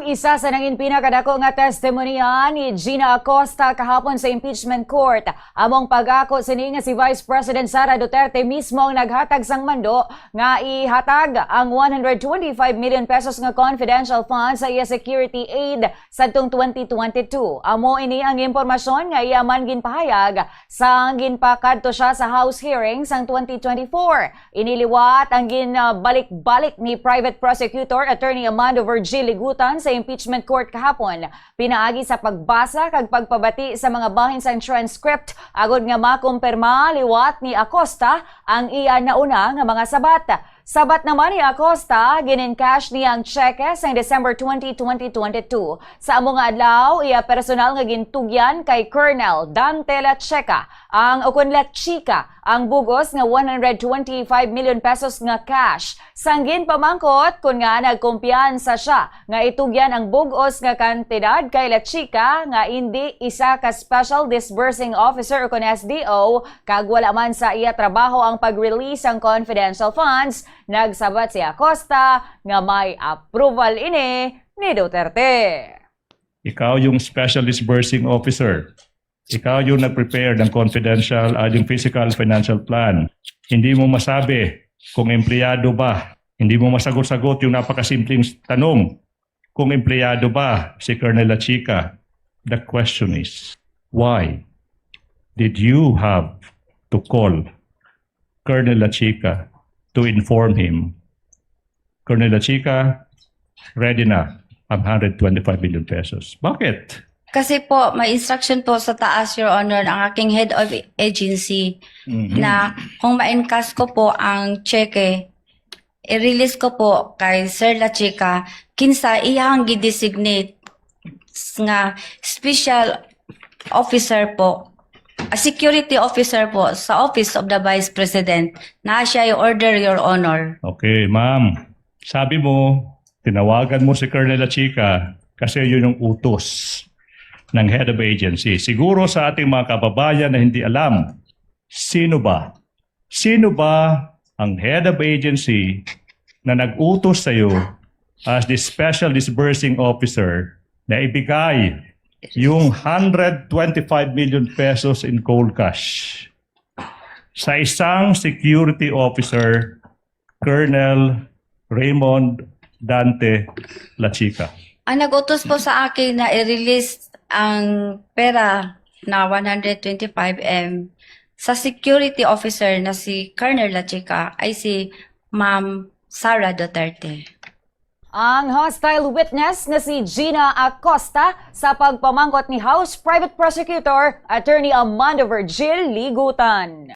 isa sa nanging pinakadako nga testimonya ni Gina Acosta kahapon sa impeachment court. Among pag-ako sini nga si Vice President Sara Duterte mismo ang naghatag sang mando nga ihatag ang 125 million pesos nga confidential funds sa iya security aid sa 2022. Amo ini ang impormasyon nga iya man ginpahayag sa ginpakadto siya sa House hearing sang 2024. Iniliwat ang ginbalik-balik ni Private Prosecutor Attorney Amando Virgil Ligutan sa impeachment court kahapon. Pinaagi sa pagbasa kag pagpabati sa mga bahin sa transcript agod nga makumpirma liwat ni Acosta ang iya nauna nga mga sabat. Sabat naman ni Acosta, gin-encash niya ang cheque sa December 20, 2022. Sa among nga adlaw, iya personal nga gintugyan kay Colonel Dante Lacheca ang Lachica ang bugos nga 125 million pesos nga cash. Sanggin pamangkot kun nga nagkumpiyansa siya nga itugyan ang bugos nga kantidad kay Lachica nga hindi isa ka special disbursing officer o kun SDO kag wala man sa iya trabaho ang pag-release ang confidential funds. Nagsabat si Acosta nga may approval ini ni Duterte. Ikaw yung special disbursing officer. Ikaw yung nag-prepare ng confidential, yung physical financial plan. Hindi mo masabi kung empleyado ba. Hindi mo masagot-sagot yung napakasimpleng tanong kung empleyado ba si Colonel Lachica. The question is, why did you have to call Colonel Lachica to inform him, Colonel Lachica, ready na ang 125 million pesos? Bakit? Kasi po, may instruction po sa taas, Your Honor, ang aking head of agency na kung ma-encash ko po ang cheque, i-release ko po kay Sir Lachica, kinsa iyang gi-designate nga special officer po, a security officer po sa Office of the Vice President na siya i-order, Your Honor. Okay, ma'am. Sabi mo, tinawagan mo si Colonel Lachica kasi yun yung utos ng head of agency. Siguro sa ating mga kababayan na hindi alam, sino ba ang head of agency na nag-utos sa iyo as the special disbursing officer na ibigay yung 125 million pesos in cold cash sa isang security officer, Colonel Raymond Dante Lachica? Ang nag-utos po sa akin na i-release ang pera na 125M sa security officer na si Colonel Lachica ay si Ma'am Sara Duterte. Ang hostile witness na si Gina Acosta sa pagpamangkot ni House Private Prosecutor Attorney Amando Virgil Ligutan.